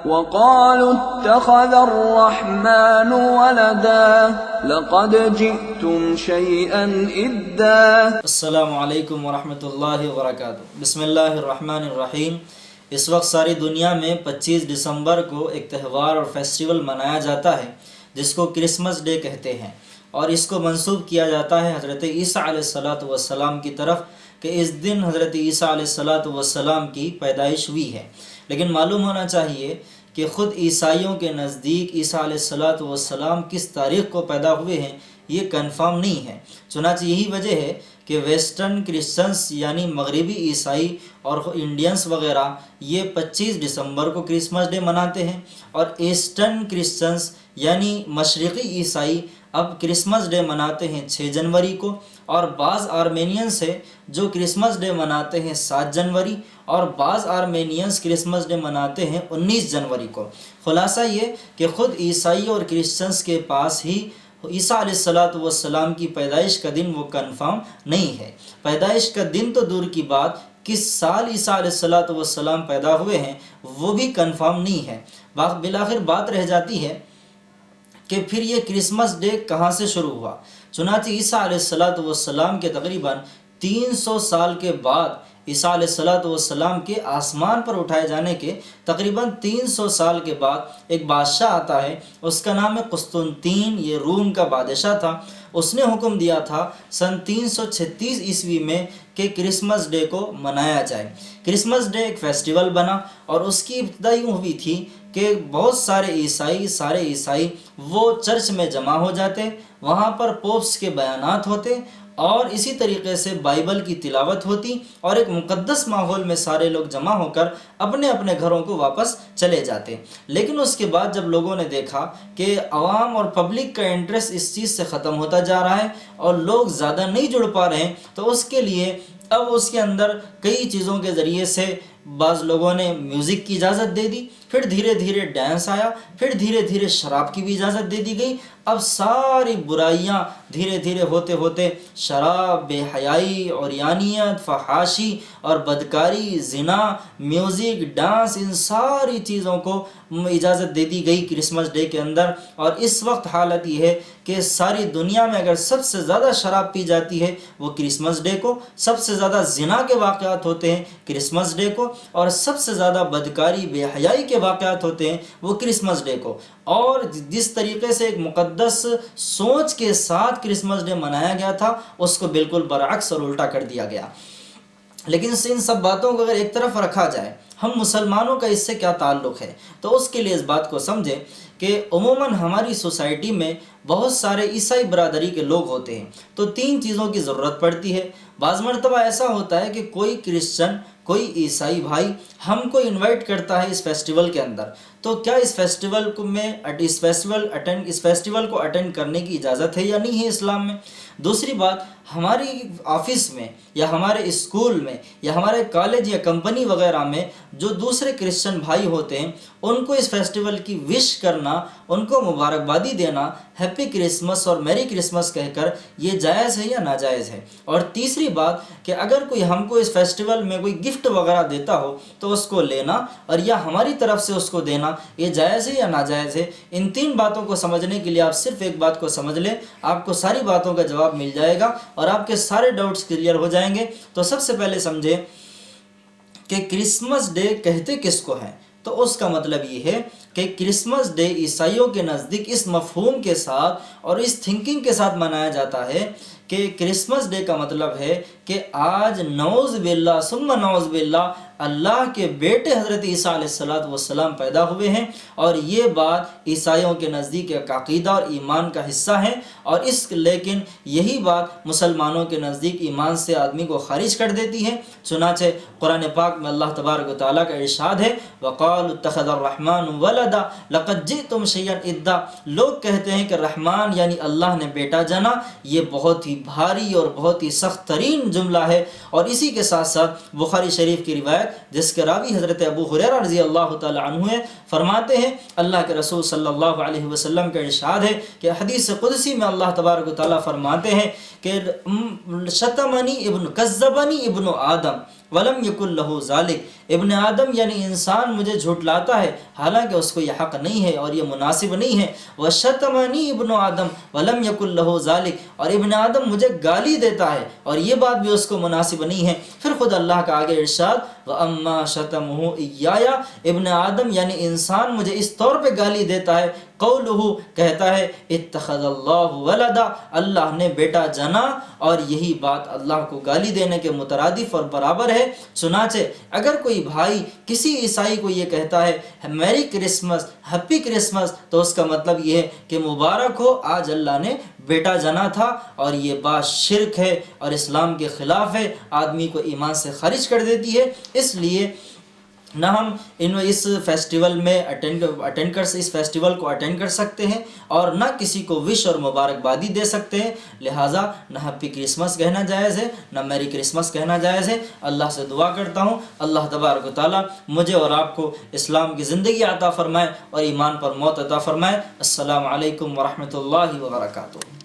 وقالوا اتخذ الرحمن ولدا لقد جئتم شيئا إدا۔ السلام علیکم ورحمۃ اللہ وبرکاتہ۔ بسم اللہ الرحمن الرحیم۔ اس وقت ساری دنیا میں 25 دسمبر کو ایک تہوار اور فیسٹیول منایا جاتا ہے جس کو کرسمس ڈے کہتے ہیں، اور اس کو منسوب کیا جاتا ہے حضرت عیسیٰ علیہ السلام کی طرف کہ اس دن حضرت عیسیٰ علیہ السلام کی پیدائش ہوئی ہے۔ لیکن معلوم ہونا چاہیے کہ خود عیسائیوں کے نزدیک عیسیٰ علیہ السلام کس تاریخ کو پیدا ہوئے ہیں یہ کنفرم نہیں ہے۔ چنانچہ یہی وجہ ہے کہ ویسٹرن کرسچنس یعنی مغربی عیسائی اور انڈینس وغیرہ یہ 25 دسمبر کو کرسمس ڈے مناتے ہیں، اور ایسٹرن کرسچنس یعنی مشرقی عیسائی اب کرسمس ڈے مناتے ہیں 6 جنوری کو، اور بعض آرمینینس ہے جو کرسمس ڈے مناتے ہیں 7 جنوری، اور بعض آرمینینس کرسمس ڈے مناتے ہیں 19 جنوری کو۔ خلاصہ یہ کہ خود عیسائی اور کرسچنس کے پاس ہی عیسیٰ علیہ السلام کی پیدائش کا دن وہ کنفرم نہیں ہے۔ پیدائش کا دن تو دور کی بات، کس سال عیسیٰ علیہ السلام پیدا ہوئے ہیں وہ بھی کنفرم نہیں ہے۔ بالآخر بات رہ جاتی ہے کہ پھر یہ کرسمس ڈے کہاں سے شروع ہوا۔ چنانچہ عیسیٰ علیہ السلام کے تقریباً 300 سال کے بعد، عیسیٰ علیہ السلام کے آسمان پر اٹھائے جانے کے تقریباً 300 سال کے بعد ایک بادشاہ آتا ہے، اس کا نام ہے قسطنطین، یہ روم کا بادشاہ تھا۔ اس نے حکم دیا تھا سن 336 عیسوی میں کہ کرسمس ڈے کو منایا جائے۔ کرسمس ڈے ایک فیسٹیول بنا، اور اس کی ابتدا یوں ہوئی تھی کہ بہت سارے عیسائی وہ چرچ میں جمع ہو جاتے، وہاں پر پوپس کے بیانات ہوتے، اور اسی طریقے سے بائبل کی تلاوت ہوتی، اور ایک مقدس ماحول میں سارے لوگ جمع ہو کر اپنے اپنے گھروں کو واپس چلے جاتے۔ لیکن اس کے بعد جب لوگوں نے دیکھا کہ عوام اور پبلک کا انٹرسٹ اس چیز سے ختم ہوتا جا رہا ہے اور لوگ زیادہ نہیں جڑ پا رہے ہیں، تو اس کے لیے اب اس کے اندر کئی چیزوں کے ذریعے سے بعض لوگوں نے میوزک کی اجازت دے دی، پھر دھیرے دھیرے ڈانس آیا، پھر دھیرے دھیرے شراب کی بھی اجازت دے دی گئی۔ اب ساری برائیاں دھیرے دھیرے ہوتے ہوتے شراب، بے حیائی، عریانیت، فحاشی اور بدکاری، زنا، میوزک، ڈانس، ان ساری چیزوں کو اجازت دے دی گئی کرسمس ڈے کے اندر۔ اور اس وقت حالت یہ ہے کہ ساری دنیا میں اگر سب سے زیادہ شراب پی جاتی ہے وہ کرسمس ڈے کو، سب سے زیادہ زنا کے واقعات ہوتے ہیں کرسمس ڈے کو، اور سب سے زیادہ بدکاری، بے حیائی کے واقعات ہوتے ہیں وہ کرسمس ڈے کو۔ اور جس طریقے سے ایک مقدس سوچ کے ساتھ کرسمس ڈے منایا گیا تھا اس کو بالکل برعکس اور الٹا کر دیا گیا۔ لیکن ان سب باتوں کو اگر ایک طرف رکھا جائے، ہم مسلمانوں کا اس سے کیا تعلق ہے، تو اس کے لیے اس بات کو سمجھیں کہ عموماً ہماری سوسائٹی میں بہت سارے عیسائی برادری کے لوگ ہوتے ہیں، تو 3 چیزوں کی ضرورت پڑتی ہے۔ بعض مرتبہ ایسا ہوتا ہے کہ کوئی کرسچن، کوئی عیسائی بھائی ہم کو انوائٹ کرتا ہے اس فیسٹیول کے اندر، تو کیا اس فیسٹیول کو اٹینڈ کرنے کی اجازت ہے یا نہیں ہے اسلام میں؟ دوسری بات، ہماری آفس میں یا ہمارے اسکول میں یا ہمارے کالج یا کمپنی وغیرہ میں جو دوسرے کرسچن بھائی ہوتے ہیں ان کو اس فیسٹیول کی وش کرنا، ان کو مبارکبادی دینا، ہیپی کرسمس اور میری کرسمس کہہ کر، یہ جائز ہے یا ناجائز ہے؟ اور تیسری بات کہ اگر کوئی ہم کو اس فیسٹیول میں کوئی گفٹ وغیرہ دیتا ہو تو اس کو لینا، اور یا ہماری طرف سے اس کو دینا، یہ جائز ہے یا ناجائز ہے؟ ان 3 باتوں کو سمجھنے کے لیے آپ صرف ایک بات کو سمجھ لیں، آپ کو ساری باتوں کا جواب مل جائے گا اور آپ کے سارے ڈاؤٹس کلیئر ہو جائیں گے۔ تو سب سے پہلے سمجھیں کہ کرسمس ڈے کہتے کس کو ہیں؟ تو اس کا مطلب یہ ہے کہ کرسمس ڈے عیسائیوں کے نزدیک اس مفہوم کے ساتھ اور اس تھنکنگ کے ساتھ منایا جاتا ہے کہ کرسمس ڈے کا مطلب ہے کہ آج نعوذ باللہ ثم نعوذ باللہ اللہ کے بیٹے حضرت عیسیٰ علیہ السلام پیدا ہوئے ہیں، اور یہ بات عیسائیوں کے نزدیک ایک عقیدہ اور ایمان کا حصہ ہے، اور لیکن یہی بات مسلمانوں کے نزدیک ایمان سے آدمی کو خارج کر دیتی ہے۔ چنانچہ قرآن پاک میں اللہ تبارک و تعالیٰ کا ارشاد ہے، وَقَالُوا اتَّخَذَ الرَّحْمَنُ وَلَدًا لَقَدْ جِئْتُمْ شَيْئًا إِدًّا، لوگ کہتے ہیں کہ رحمان یعنی اللہ نے بیٹا جنا، یہ بہت ہی بھاری اور بہت ہی سخت ترین جملہ ہے۔ اور اسی کے ساتھ ساتھ بخاری شریف کی روایت جس کے راوی حضرت ابو ہریرہ رضی اللہ تعالی عنہ ہے، فرماتے ہیں اللہ کے رسول صلی اللہ علیہ وسلم کا ارشاد ہے کہ حدیث قدسی میں اللہ تبارک و تعالیٰ فرماتے ہیں کہ شتمنی ابن کذبنی ابن آدم ولم یکن لہ ذالک، ابن آدم یعنی انسان مجھے جھٹلاتا ہے حالانکہ اس کو یہ حق نہیں ہے اور یہ مناسب نہیں ہے، وشتمنی ابن آدم ولم یکن لہ ذالک، اور ابن آدم مجھے گالی دیتا ہے اور یہ بات بھی اس کو مناسب نہیں ہے۔ پھر خود اللہ کا آگے ارشاد وَأَمَّا شَتَمُهُ إِيَّايَ، ابن آدم یعنی انسان مجھے اس طور پہ گالی دیتا ہے، قولہ کہتا ہے اتخذ اللہ ولدا، اللہ نے بیٹا جنا، اور یہی بات اللہ کو گالی دینے کے مترادف اور برابر ہے۔ چنانچہ اگر کوئی بھائی کسی عیسائی کو یہ کہتا ہے میری کرسمس، ہیپی کرسمس، تو اس کا مطلب یہ ہے کہ مبارک ہو آج اللہ نے بیٹا جنا تھا، اور یہ بات شرک ہے اور اسلام کے خلاف ہے، آدمی کو ایمان سے خارج کر دیتی ہے۔ اس لیے نہ ہم اس فیسٹیول میں اس فیسٹیول کو اٹینڈ کر سکتے ہیں اور نہ کسی کو وش اور مبارکبادی دے سکتے ہیں، لہٰذا نہ ہیپی کرسمس کہنا جائز ہے نہ میری کرسمس کہنا جائز ہے۔ اللہ سے دعا کرتا ہوں اللہ تبارک و تعالیٰ مجھے اور آپ کو اسلام کی زندگی عطا فرمائے اور ایمان پر موت عطا فرمائے۔ السلام علیکم ورحمۃ اللہ وبرکاتہ۔